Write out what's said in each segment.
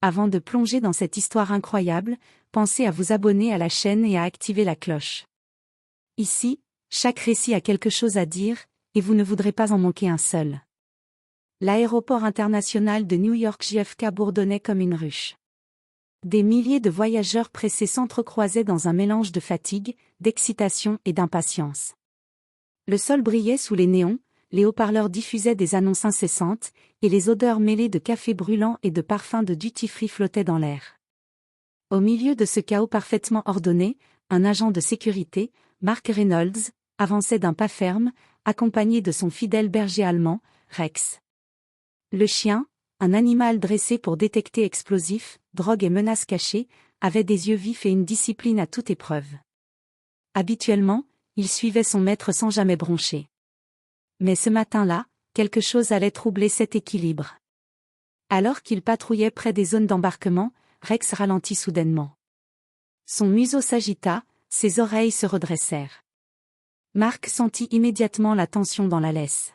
Avant de plonger dans cette histoire incroyable, pensez à vous abonner à la chaîne et à activer la cloche. Ici, chaque récit a quelque chose à dire, et vous ne voudrez pas en manquer un seul. L'aéroport international de New York JFK bourdonnait comme une ruche. Des milliers de voyageurs pressés s'entrecroisaient dans un mélange de fatigue, d'excitation et d'impatience. Le sol brillait sous les néons, les haut-parleurs diffusaient des annonces incessantes, et les odeurs mêlées de café brûlant et de parfums de duty-free flottaient dans l'air. Au milieu de ce chaos parfaitement ordonné, un agent de sécurité, Mark Reynolds, avançait d'un pas ferme, accompagné de son fidèle berger allemand, Rex. Le chien, un animal dressé pour détecter explosifs, drogues et menaces cachées, avait des yeux vifs et une discipline à toute épreuve. Habituellement, il suivait son maître sans jamais broncher. Mais ce matin-là, quelque chose allait troubler cet équilibre. Alors qu'il patrouillait près des zones d'embarquement, Rex ralentit soudainement. Son museau s'agita, ses oreilles se redressèrent. Mark sentit immédiatement la tension dans la laisse.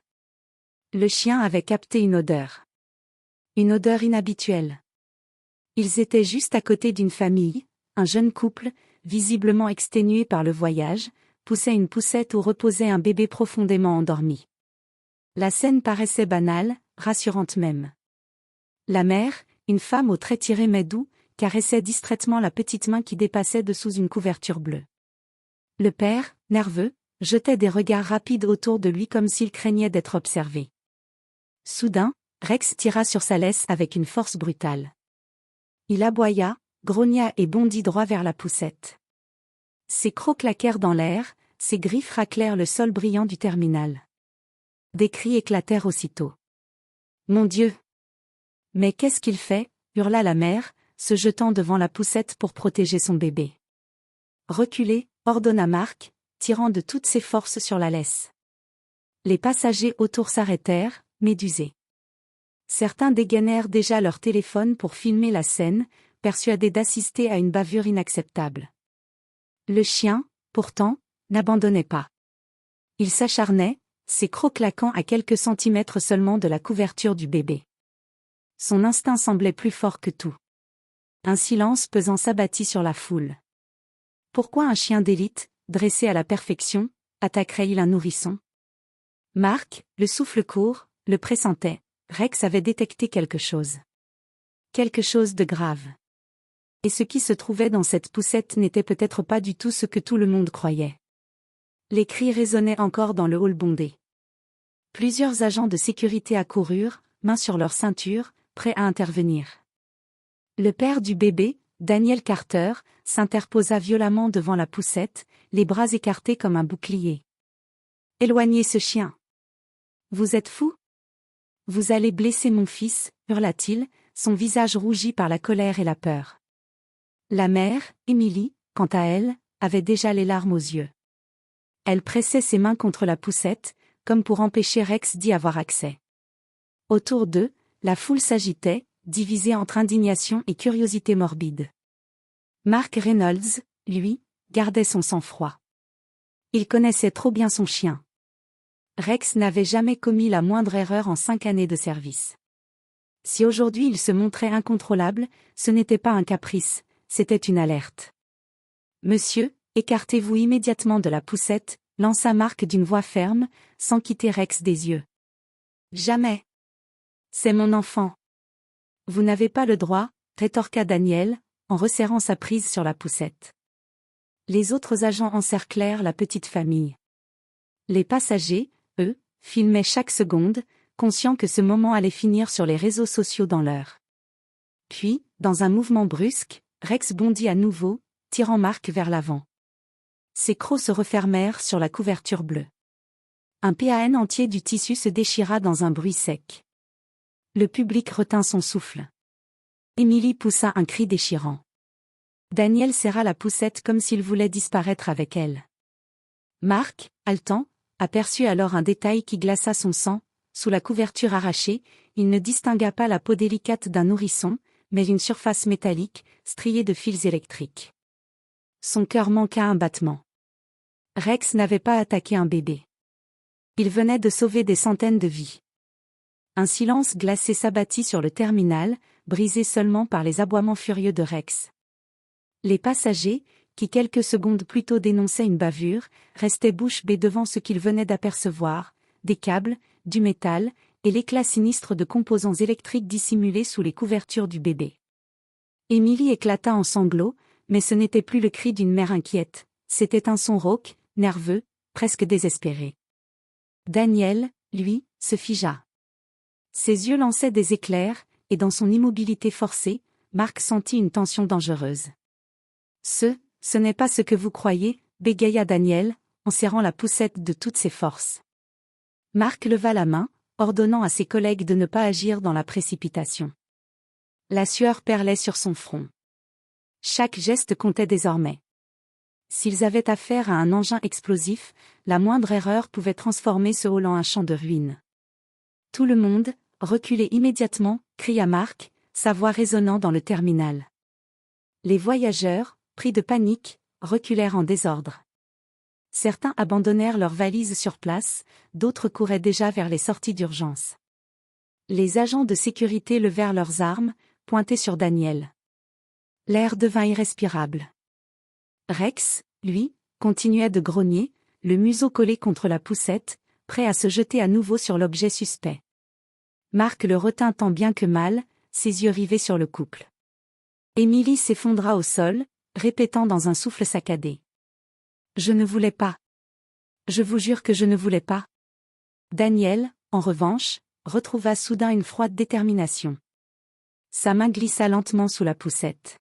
Le chien avait capté une odeur. Une odeur inhabituelle. Ils étaient juste à côté d'une famille, un jeune couple, visiblement exténué par le voyage, poussait une poussette où reposait un bébé profondément endormi. La scène paraissait banale, rassurante même. La mère, une femme aux traits tirés mais doux, caressait distraitement la petite main qui dépassait de sous une couverture bleue. Le père, nerveux, jetait des regards rapides autour de lui comme s'il craignait d'être observé. Soudain, Rex tira sur sa laisse avec une force brutale. Il aboya, grogna et bondit droit vers la poussette. Ses crocs claquèrent dans l'air, ses griffes raclèrent le sol brillant du terminal. Des cris éclatèrent aussitôt. « Mon Dieu ! Mais qu'est-ce qu'il fait » hurla la mère, se jetant devant la poussette pour protéger son bébé. « Reculez » ordonna Mark, tirant de toutes ses forces sur la laisse. Les passagers autour s'arrêtèrent, médusés. Certains dégainèrent déjà leur téléphone pour filmer la scène, persuadés d'assister à une bavure inacceptable. Le chien, pourtant, n'abandonnait pas. Il s'acharnait, ses crocs claquant à quelques centimètres seulement de la couverture du bébé. Son instinct semblait plus fort que tout. Un silence pesant s'abattit sur la foule. Pourquoi un chien d'élite, dressé à la perfection, attaquerait-il un nourrisson ? Mark, le souffle court, le pressentait. Rex avait détecté quelque chose. Quelque chose de grave. Et ce qui se trouvait dans cette poussette n'était peut-être pas du tout ce que tout le monde croyait. Les cris résonnaient encore dans le hall bondé. Plusieurs agents de sécurité accoururent, mains sur leur ceinture, prêts à intervenir. Le père du bébé, Daniel Carter, s'interposa violemment devant la poussette, les bras écartés comme un bouclier. « Éloignez ce chien. Vous êtes fou ? Vous allez blesser mon fils, hurla-t-il, son visage rougi par la colère et la peur. La mère, Emily, quant à elle, avait déjà les larmes aux yeux. Elle pressait ses mains contre la poussette, comme pour empêcher Rex d'y avoir accès. Autour d'eux, la foule s'agitait, divisée entre indignation et curiosité morbide. Mark Reynolds, lui, gardait son sang-froid. Il connaissait trop bien son chien. Rex n'avait jamais commis la moindre erreur en 5 années de service. Si aujourd'hui il se montrait incontrôlable, ce n'était pas un caprice, c'était une alerte. « Monsieur, écartez-vous immédiatement de la poussette », lança Mark d'une voix ferme, sans quitter Rex des yeux. « Jamais. C'est mon enfant. » « Vous n'avez pas le droit, » rétorqua Daniel, en resserrant sa prise sur la poussette. Les autres agents encerclèrent la petite famille. Les passagers, eux, filmaient chaque seconde, conscients que ce moment allait finir sur les réseaux sociaux dans l'heure. Puis, dans un mouvement brusque, Rex bondit à nouveau, tirant Mark vers l'avant. Ses crocs se refermèrent sur la couverture bleue. Un PAN entier du tissu se déchira dans un bruit sec. Le public retint son souffle. Emily poussa un cri déchirant. Daniel serra la poussette comme s'il voulait disparaître avec elle. Mark, haletant, aperçut alors un détail qui glaça son sang. Sous la couverture arrachée, il ne distingua pas la peau délicate d'un nourrisson, mais une surface métallique, striée de fils électriques. Son cœur manqua un battement. Rex n'avait pas attaqué un bébé. Il venait de sauver des centaines de vies. Un silence glacé s'abattit sur le terminal, brisée seulement par les aboiements furieux de Rex. Les passagers, qui quelques secondes plus tôt dénonçaient une bavure, restaient bouche bée devant ce qu'ils venaient d'apercevoir, des câbles, du métal, et l'éclat sinistre de composants électriques dissimulés sous les couvertures du bébé. Émilie éclata en sanglots, mais ce n'était plus le cri d'une mère inquiète, c'était un son rauque, nerveux, presque désespéré. Daniel, lui, se figea. Ses yeux lançaient des éclairs, et dans son immobilité forcée, Marc sentit une tension dangereuse. Ce n'est pas ce que vous croyez, bégaya Daniel, en serrant la poussette de toutes ses forces. Marc leva la main, ordonnant à ses collègues de ne pas agir dans la précipitation. La sueur perlait sur son front. Chaque geste comptait désormais. S'ils avaient affaire à un engin explosif, la moindre erreur pouvait transformer ce hall en un champ de ruines. Tout le monde, reculez immédiatement, cria Marc, sa voix résonnant dans le terminal. Les voyageurs, pris de panique, reculèrent en désordre. Certains abandonnèrent leurs valises sur place, d'autres couraient déjà vers les sorties d'urgence. Les agents de sécurité levèrent leurs armes, pointés sur Daniel. L'air devint irrespirable. Rex, lui, continuait de grogner, le museau collé contre la poussette, prêt à se jeter à nouveau sur l'objet suspect. Marc le retint tant bien que mal, ses yeux rivés sur le couple. Émilie s'effondra au sol, répétant dans un souffle saccadé. « Je ne voulais pas. Je vous jure que je ne voulais pas. » Daniel, en revanche, retrouva soudain une froide détermination. Sa main glissa lentement sous la poussette.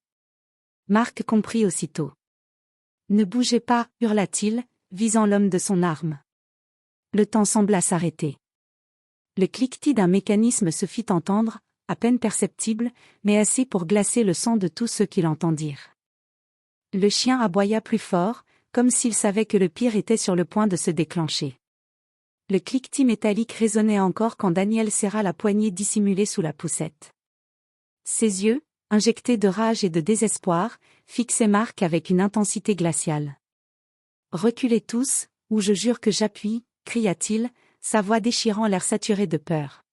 Marc comprit aussitôt. « Ne bougez pas, hurla-t-il, visant l'homme de son arme. Le temps sembla s'arrêter. Le cliquetis d'un mécanisme se fit entendre, à peine perceptible, mais assez pour glacer le sang de tous ceux qui l'entendirent. Le chien aboya plus fort, comme s'il savait que le pire était sur le point de se déclencher. Le cliquetis métallique résonnait encore quand Daniel serra la poignée dissimulée sous la poussette. Ses yeux, injectés de rage et de désespoir, fixaient Marc avec une intensité glaciale. « Reculez tous, ou je jure que j'appuie », cria-t-il, sa voix déchirant l'air saturé de peur.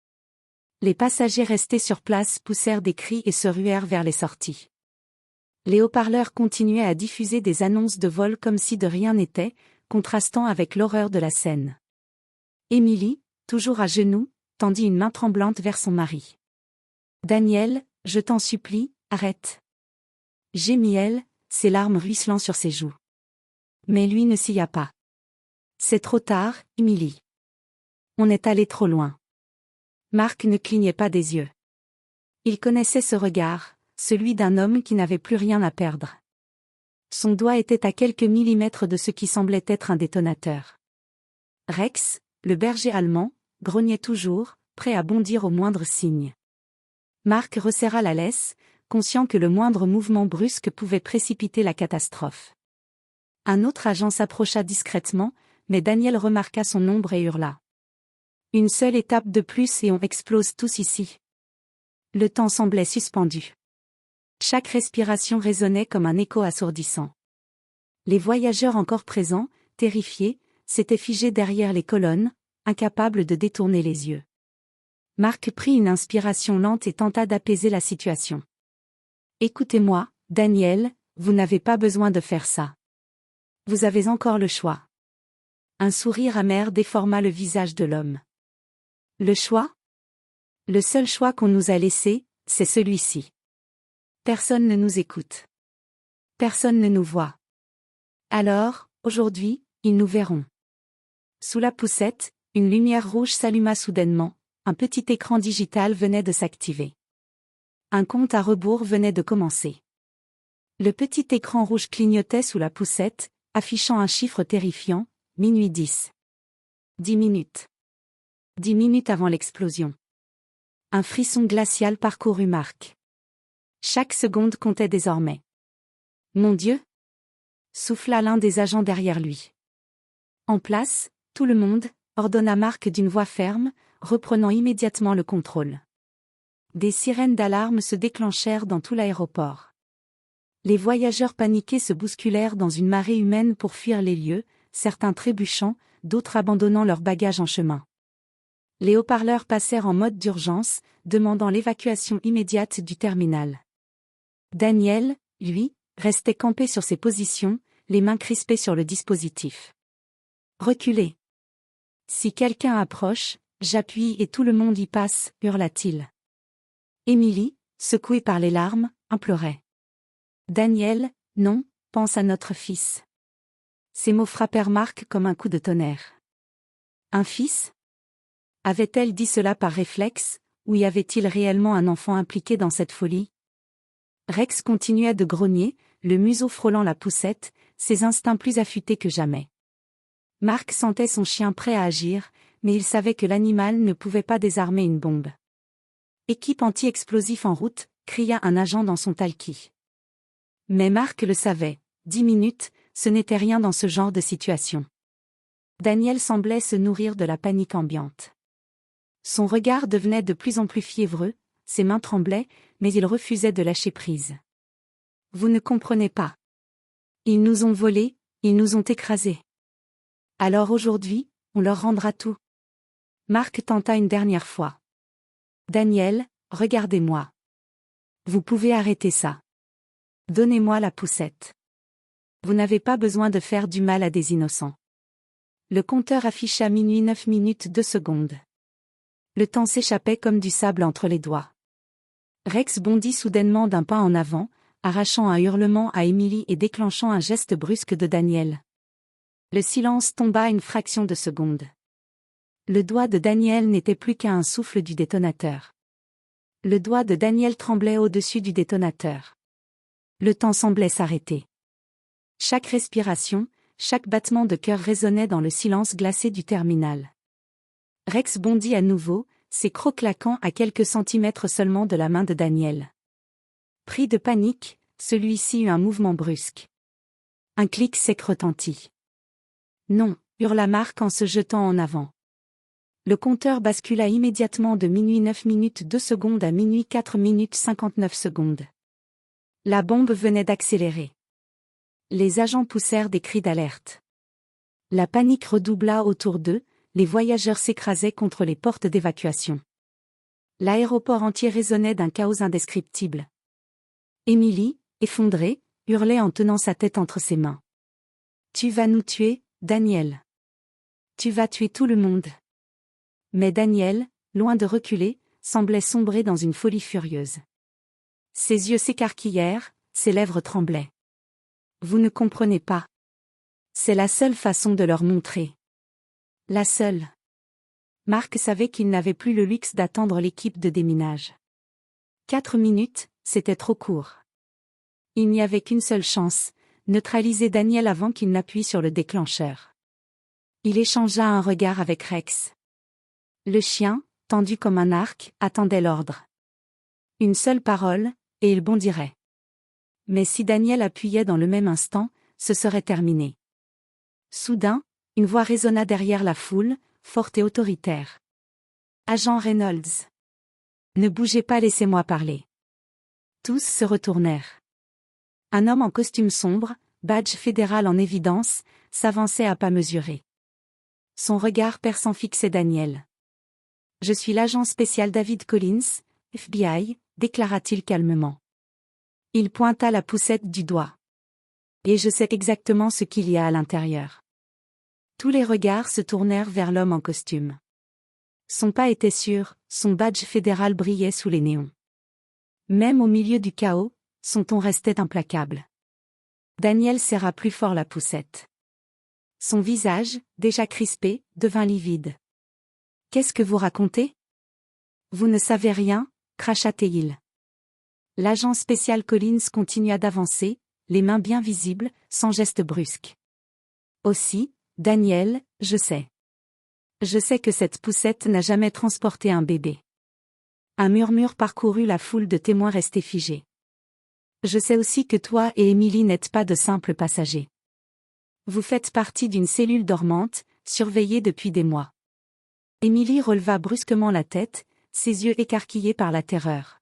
Les passagers restés sur place poussèrent des cris et se ruèrent vers les sorties. Les haut-parleurs continuaient à diffuser des annonces de vol comme si de rien n'était, contrastant avec l'horreur de la scène. Émilie, toujours à genoux, tendit une main tremblante vers son mari. « Daniel, je t'en supplie, arrête. » Gémit-elle, ses larmes ruisselant sur ses joues. Mais lui ne s'y a pas. « C'est trop tard, Émilie. On est allé trop loin. » Marc ne clignait pas des yeux. Il connaissait ce regard, celui d'un homme qui n'avait plus rien à perdre. Son doigt était à quelques millimètres de ce qui semblait être un détonateur. Rex, le berger allemand, grognait toujours, prêt à bondir au moindre signe. Marc resserra la laisse, conscient que le moindre mouvement brusque pouvait précipiter la catastrophe. Un autre agent s'approcha discrètement, mais Daniel remarqua son ombre et hurla. « Une seule étape de plus et on explose tous ici. » Le temps semblait suspendu. Chaque respiration résonnait comme un écho assourdissant. Les voyageurs encore présents, terrifiés, s'étaient figés derrière les colonnes, incapables de détourner les yeux. Marc prit une inspiration lente et tenta d'apaiser la situation. « Écoutez-moi, Daniel, vous n'avez pas besoin de faire ça. Vous avez encore le choix. » Un sourire amer déforma le visage de l'homme. « Le choix ? Le seul choix qu'on nous a laissé, c'est celui-ci. Personne ne nous écoute. Personne ne nous voit. Alors, aujourd'hui, ils nous verront. » Sous la poussette, une lumière rouge s'alluma soudainement, un petit écran digital venait de s'activer. Un compte à rebours venait de commencer. Le petit écran rouge clignotait sous la poussette, affichant un chiffre terrifiant, minuit 10. 10 minutes. 10 minutes avant l'explosion. Un frisson glacial parcourut Marc. Chaque seconde comptait désormais. « Mon Dieu !» souffla l'un des agents derrière lui. « En place, tout le monde !» ordonna Marc d'une voix ferme, reprenant immédiatement le contrôle. Des sirènes d'alarme se déclenchèrent dans tout l'aéroport. Les voyageurs paniqués se bousculèrent dans une marée humaine pour fuir les lieux, certains trébuchant, d'autres abandonnant leurs bagages en chemin. Les haut-parleurs passèrent en mode d'urgence, demandant l'évacuation immédiate du terminal. Daniel, lui, restait campé sur ses positions, les mains crispées sur le dispositif. Reculez. Si quelqu'un approche, j'appuie et tout le monde y passe, hurla-t-il. Émilie, secouée par les larmes, implorait. Daniel, non, pense à notre fils. Ces mots frappèrent Marc comme un coup de tonnerre. Un fils ? Avait-elle dit cela par réflexe, ou y avait-il réellement un enfant impliqué dans cette folie ? Rex continuait de grogner, le museau frôlant la poussette, ses instincts plus affûtés que jamais. Marc sentait son chien prêt à agir, mais il savait que l'animal ne pouvait pas désarmer une bombe. Équipe anti-explosif en route, cria un agent dans son talkie. Mais Marc le savait, 10 minutes, ce n'était rien dans ce genre de situation. Daniel semblait se nourrir de la panique ambiante. Son regard devenait de plus en plus fiévreux, ses mains tremblaient, mais il refusait de lâcher prise. Vous ne comprenez pas. Ils nous ont volés, ils nous ont écrasés. Alors aujourd'hui, on leur rendra tout. Marc tenta une dernière fois. Daniel, regardez-moi. Vous pouvez arrêter ça. Donnez-moi la poussette. Vous n'avez pas besoin de faire du mal à des innocents. Le compteur afficha minuit 9 minutes 2 secondes. Le temps s'échappait comme du sable entre les doigts. Rex bondit soudainement d'un pas en avant, arrachant un hurlement à Émilie et déclenchant un geste brusque de Daniel. Le silence tomba une fraction de seconde. Le doigt de Daniel n'était plus qu'à un souffle du détonateur. Le doigt de Daniel tremblait au-dessus du détonateur. Le temps semblait s'arrêter. Chaque respiration, chaque battement de cœur résonnait dans le silence glacé du terminal. Rex bondit à nouveau, ses crocs claquant à quelques centimètres seulement de la main de Daniel. Pris de panique, celui-ci eut un mouvement brusque. Un clic sec retentit. Non, hurla Marc en se jetant en avant. Le compteur bascula immédiatement de minuit 9 minutes 2 secondes à minuit 4 minutes 59 secondes. La bombe venait d'accélérer. Les agents poussèrent des cris d'alerte. La panique redoubla autour d'eux, les voyageurs s'écrasaient contre les portes d'évacuation. L'aéroport entier résonnait d'un chaos indescriptible. Émilie, effondrée, hurlait en tenant sa tête entre ses mains. « Tu vas nous tuer, Daniel. Tu vas tuer tout le monde. » Mais Daniel, loin de reculer, semblait sombrer dans une folie furieuse. Ses yeux s'écarquillèrent, ses lèvres tremblaient. « Vous ne comprenez pas. C'est la seule façon de leur montrer. La seule. » Marc savait qu'il n'avait plus le luxe d'attendre l'équipe de déminage. 4 minutes, c'était trop court. Il n'y avait qu'une seule chance, neutraliser Daniel avant qu'il n'appuie sur le déclencheur. Il échangea un regard avec Rex. Le chien, tendu comme un arc, attendait l'ordre. Une seule parole, et il bondirait. Mais si Daniel appuyait dans le même instant, ce serait terminé. Soudain, une voix résonna derrière la foule, forte et autoritaire. « Agent Reynolds. Ne bougez pas, laissez-moi parler. » Tous se retournèrent. Un homme en costume sombre, badge fédéral en évidence, s'avançait à pas mesurés. Son regard perçant fixait Daniel. « Je suis l'agent spécial David Collins, FBI, » déclara-t-il calmement. Il pointa la poussette du doigt. « Et je sais exactement ce qu'il y a à l'intérieur. » Tous les regards se tournèrent vers l'homme en costume. Son pas était sûr, son badge fédéral brillait sous les néons. Même au milieu du chaos, son ton restait implacable. Daniel serra plus fort la poussette. Son visage, déjà crispé, devint livide. « Qu'est-ce que vous racontez ? Vous ne savez rien, cracha-t-il. L'agent spécial Collins continua d'avancer, les mains bien visibles, sans geste brusque. Aussi, Daniel, je sais. Je sais que cette poussette n'a jamais transporté un bébé. Un murmure parcourut la foule de témoins restés figés. Je sais aussi que toi et Émilie n'êtes pas de simples passagers. Vous faites partie d'une cellule dormante, surveillée depuis des mois. Émilie releva brusquement la tête, ses yeux écarquillés par la terreur.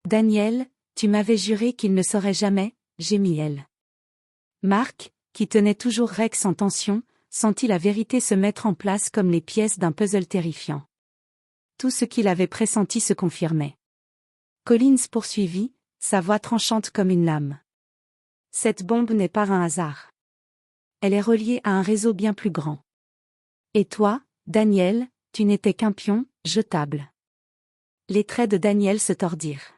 Daniel, tu m'avais juré qu'il ne saurait jamais, gémit-elle. Marc, qui tenait toujours Rex en tension, sentit la vérité se mettre en place comme les pièces d'un puzzle terrifiant. Tout ce qu'il avait pressenti se confirmait. Collins poursuivit, sa voix tranchante comme une lame. Cette bombe n'est pas un hasard. Elle est reliée à un réseau bien plus grand. Et toi, Daniel, tu n'étais qu'un pion, jetable. Les traits de Daniel se tordirent.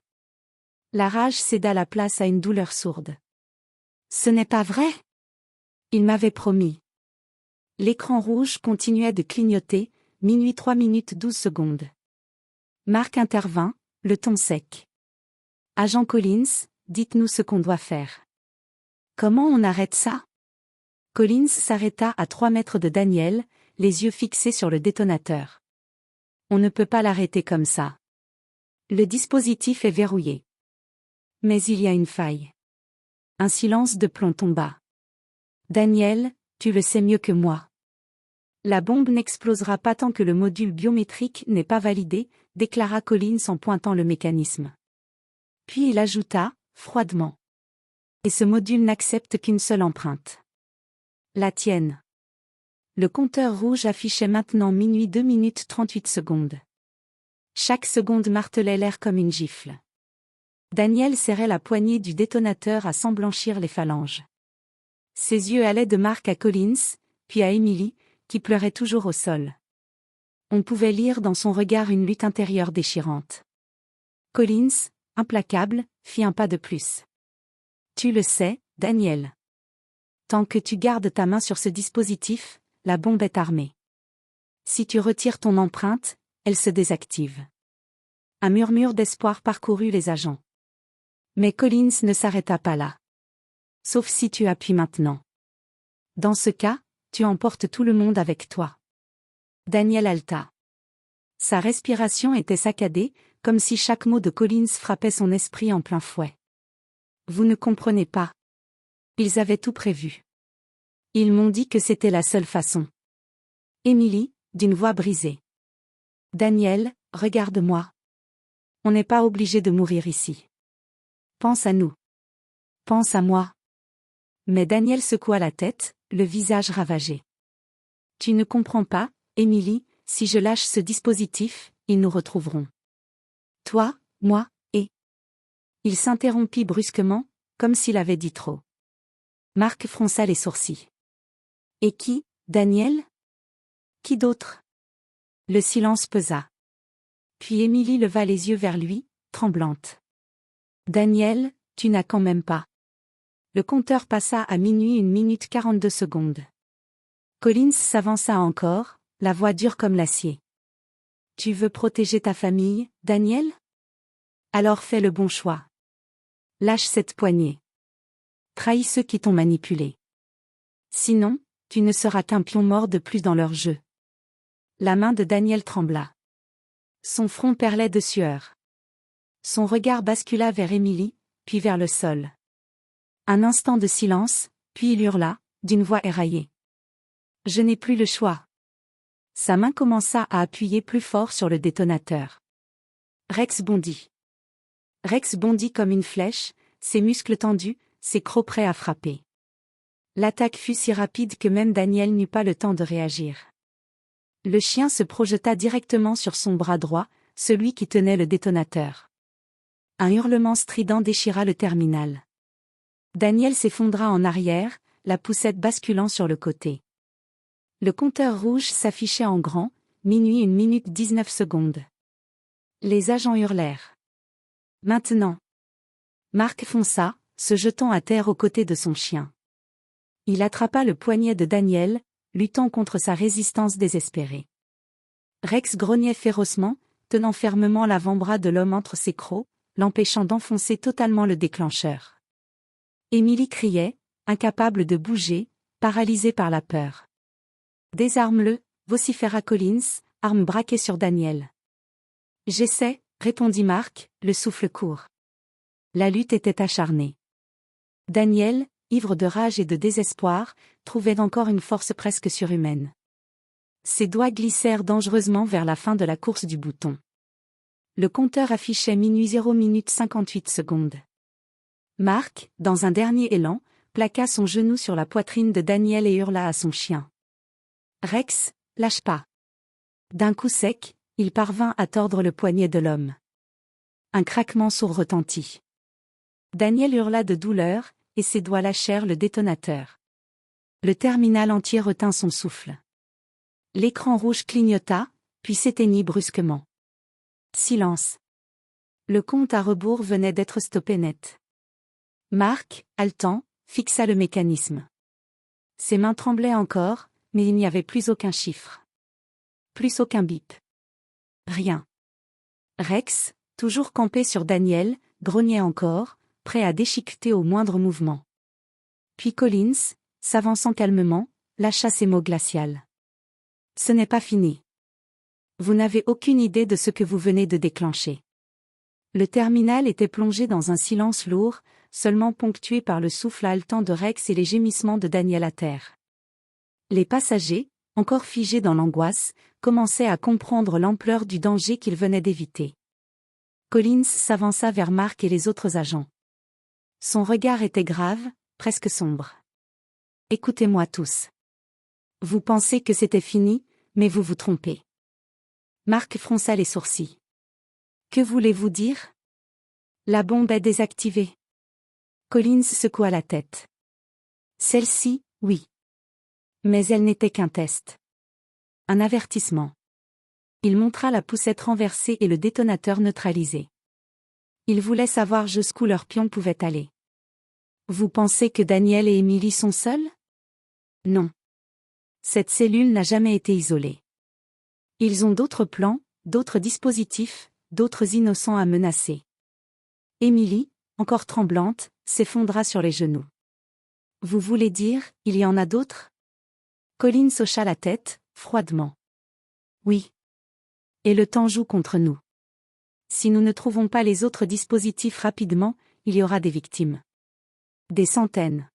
La rage céda la place à une douleur sourde. Ce n'est pas vrai? Il m'avait promis. L'écran rouge continuait de clignoter, minuit 3 minutes 12 secondes. Marc intervint, le ton sec. Agent Collins, dites-nous ce qu'on doit faire. Comment on arrête ça? Collins s'arrêta à 3 mètres de Daniel, les yeux fixés sur le détonateur. On ne peut pas l'arrêter comme ça. Le dispositif est verrouillé. Mais il y a une faille. Un silence de plomb tomba. Daniel, tu le sais mieux que moi. La bombe n'explosera pas tant que le module biométrique n'est pas validé, déclara Collins en pointant le mécanisme. Puis il ajouta, froidement. Et ce module n'accepte qu'une seule empreinte. La tienne. Le compteur rouge affichait maintenant minuit 2 minutes 38 secondes. Chaque seconde martelait l'air comme une gifle. Daniel serrait la poignée du détonateur à s'en blanchir les phalanges. Ses yeux allaient de Marc à Collins, puis à Emily, qui pleurait toujours au sol. On pouvait lire dans son regard une lutte intérieure déchirante. Collins, implacable, fit un pas de plus. Tu le sais, Daniel. Tant que tu gardes ta main sur ce dispositif, la bombe est armée. Si tu retires ton empreinte, elle se désactive. Un murmure d'espoir parcourut les agents. Mais Collins ne s'arrêta pas là. Sauf si tu appuies maintenant. Dans ce cas, tu emportes tout le monde avec toi. Daniel haleta. Sa respiration était saccadée, comme si chaque mot de Collins frappait son esprit en plein fouet. Vous ne comprenez pas. Ils avaient tout prévu. Ils m'ont dit que c'était la seule façon. Emily, d'une voix brisée. Daniel, regarde-moi. On n'est pas obligé de mourir ici. Pense à nous. Pense à moi. Mais Daniel secoua la tête, le visage ravagé. Tu ne comprends pas, Emily, si je lâche ce dispositif, ils nous retrouveront. Toi, moi, et... Il s'interrompit brusquement, comme s'il avait dit trop. Marc fronça les sourcils. Et qui, Daniel? Qui d'autre? Le silence pesa. Puis Emily leva les yeux vers lui, tremblante. Daniel, tu n'as quand même pas. Le compteur passa à minuit 1 minute 42 secondes. Collins s'avança encore, la voix dure comme l'acier. Tu veux protéger ta famille, Daniel? Alors fais le bon choix. Lâche cette poignée. Trahis ceux qui t'ont manipulé. Sinon, tu ne seras qu'un pion mort de plus dans leur jeu. La main de Daniel trembla. Son front perlait de sueur. Son regard bascula vers Emily, puis vers le sol. Un instant de silence, puis il hurla, d'une voix éraillée. Je n'ai plus le choix. Sa main commença à appuyer plus fort sur le détonateur. Rex bondit. Rex bondit comme une flèche, ses muscles tendus, ses crocs prêts à frapper. L'attaque fut si rapide que même Daniel n'eut pas le temps de réagir. Le chien se projeta directement sur son bras droit, celui qui tenait le détonateur. Un hurlement strident déchira le terminal. Daniel s'effondra en arrière, la poussette basculant sur le côté. Le compteur rouge s'affichait en grand, minuit 1 minute 19 secondes. Les agents hurlèrent. Maintenant. Marc fonça, se jetant à terre aux côtés de son chien. Il attrapa le poignet de Daniel, luttant contre sa résistance désespérée. Rex grognait férocement, tenant fermement l'avant-bras de l'homme entre ses crocs, l'empêchant d'enfoncer totalement le déclencheur. Emily criait, incapable de bouger, paralysée par la peur. Désarme-le, vociféra Collins, arme braquée sur Daniel. J'essaie, répondit Marc, le souffle court. La lutte était acharnée. Daniel, ivre de rage et de désespoir, trouvait encore une force presque surhumaine. Ses doigts glissèrent dangereusement vers la fin de la course du bouton. Le compteur affichait minuit 0 minute 58 secondes. Marc, dans un dernier élan, plaqua son genou sur la poitrine de Daniel et hurla à son chien. Rex, lâche pas. D'un coup sec, il parvint à tordre le poignet de l'homme. Un craquement sourd retentit. Daniel hurla de douleur, et ses doigts lâchèrent le détonateur. Le terminal entier retint son souffle. L'écran rouge clignota, puis s'éteignit brusquement. Silence. Le compte à rebours venait d'être stoppé net. Marc, haletant, fixa le mécanisme. Ses mains tremblaient encore, mais il n'y avait plus aucun chiffre. Plus aucun bip. Rien. Rex, toujours campé sur Daniel, grognait encore, prêt à déchiqueter au moindre mouvement. Puis Collins, s'avançant calmement, lâcha ces mots glacials. « Ce n'est pas fini. Vous n'avez aucune idée de ce que vous venez de déclencher. » Le terminal était plongé dans un silence lourd, seulement ponctué par le souffle haletant de Rex et les gémissements de Daniel à terre. Les passagers, encore figés dans l'angoisse, commençaient à comprendre l'ampleur du danger qu'ils venaient d'éviter. Collins s'avança vers Marc et les autres agents. Son regard était grave, presque sombre. « Écoutez-moi tous. Vous pensez que c'était fini, mais vous vous trompez. » Marc fronça les sourcils. « Que voulez-vous dire ? La bombe est désactivée. » Collins secoua la tête. « Celle-ci, oui. Mais elle n'était qu'un test. Un avertissement. » Il montra la poussette renversée et le détonateur neutralisé. Il voulait savoir jusqu'où leur pion pouvait aller. « Vous pensez que Daniel et Emily sont seuls ? Non. Cette cellule n'a jamais été isolée. Ils ont d'autres plans, d'autres dispositifs, d'autres innocents à menacer. » Emily, encore tremblante, s'effondra sur les genoux. « Vous voulez dire, il y en a d'autres ? » Collins hocha la tête, froidement. « Oui. Et le temps joue contre nous. Si nous ne trouvons pas les autres dispositifs rapidement, il y aura des victimes. Des centaines. »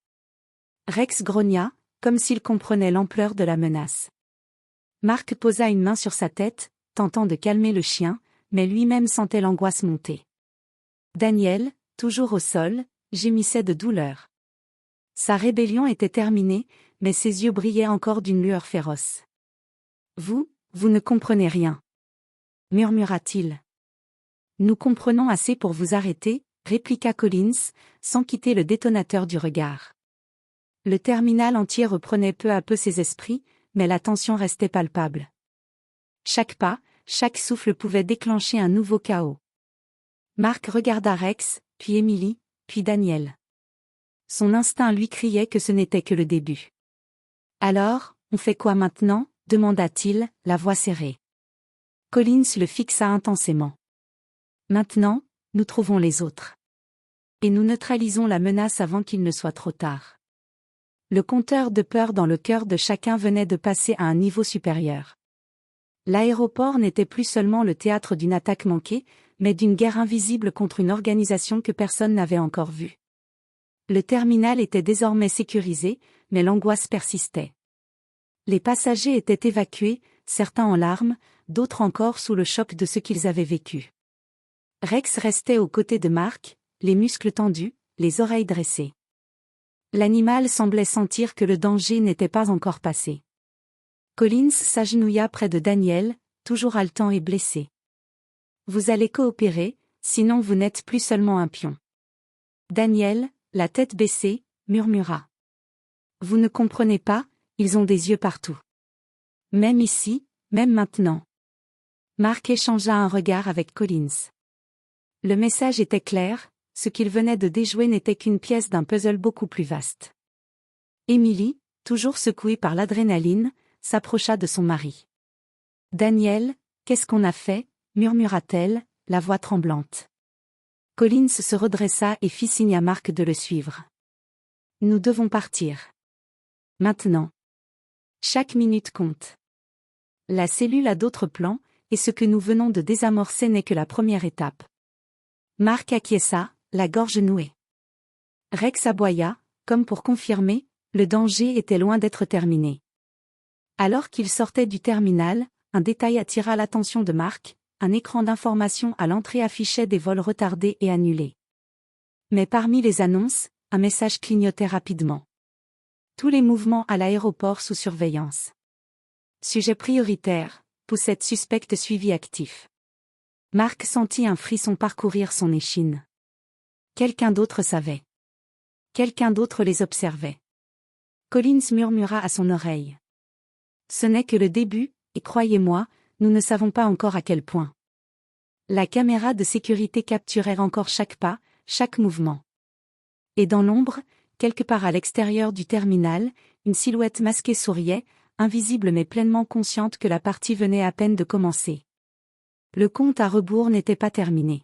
Rex grogna, comme s'il comprenait l'ampleur de la menace. Marc posa une main sur sa tête, tentant de calmer le chien, mais lui-même sentait l'angoisse monter. Daniel, toujours au sol, gémissait de douleur. Sa rébellion était terminée, mais ses yeux brillaient encore d'une lueur féroce. « Vous ne comprenez rien. » murmura-t-il. « Nous comprenons assez pour vous arrêter, » répliqua Collins, sans quitter le détonateur du regard. Le terminal entier reprenait peu à peu ses esprits, mais la tension restait palpable. Chaque pas, chaque souffle pouvait déclencher un nouveau chaos. Marc regarda Rex, puis Emily, puis Daniel. Son instinct lui criait que ce n'était que le début. « Alors, on fait quoi maintenant ? » demanda-t-il, la voix serrée. Collins le fixa intensément. « Maintenant, nous trouvons les autres. Et nous neutralisons la menace avant qu'il ne soit trop tard. » Le compteur de peur dans le cœur de chacun venait de passer à un niveau supérieur. L'aéroport n'était plus seulement le théâtre d'une attaque manquée, mais d'une guerre invisible contre une organisation que personne n'avait encore vue. Le terminal était désormais sécurisé, mais l'angoisse persistait. Les passagers étaient évacués, certains en larmes, d'autres encore sous le choc de ce qu'ils avaient vécu. Rex restait aux côtés de Marc, les muscles tendus, les oreilles dressées. L'animal semblait sentir que le danger n'était pas encore passé. Collins s'agenouilla près de Daniel, toujours haletant et blessé. « Vous allez coopérer, sinon vous n'êtes plus seulement un pion. » Daniel, la tête baissée, murmura. « Vous ne comprenez pas, ils ont des yeux partout. Même ici, même maintenant. » Marc échangea un regard avec Collins. Le message était clair, ce qu'il venait de déjouer n'était qu'une pièce d'un puzzle beaucoup plus vaste. Emily, toujours secouée par l'adrénaline, s'approcha de son mari. « Daniel, qu'est-ce qu'on a fait ?» murmura-t-elle, la voix tremblante. Collins se redressa et fit signe à Marc de le suivre. « Nous devons partir. Maintenant. Chaque minute compte. La cellule a d'autres plans, et ce que nous venons de désamorcer n'est que la première étape. » Marc acquiesça, la gorge nouée. Rex aboya, comme pour confirmer, le danger était loin d'être terminé. Alors qu'il sortait du terminal, un détail attira l'attention de Marc, un écran d'information à l'entrée affichait des vols retardés et annulés. Mais parmi les annonces, un message clignotait rapidement. Tous les mouvements à l'aéroport sous surveillance. Sujet prioritaire, poussette suspecte suivi actif. Marc sentit un frisson parcourir son échine. Quelqu'un d'autre savait. Quelqu'un d'autre les observait. Collins murmura à son oreille. Ce n'est que le début, et croyez-moi, nous ne savons pas encore à quel point. La caméra de sécurité capturait encore chaque pas, chaque mouvement. Et dans l'ombre, quelque part à l'extérieur du terminal, une silhouette masquée souriait, invisible mais pleinement consciente que la partie venait à peine de commencer. Le compte à rebours n'était pas terminé.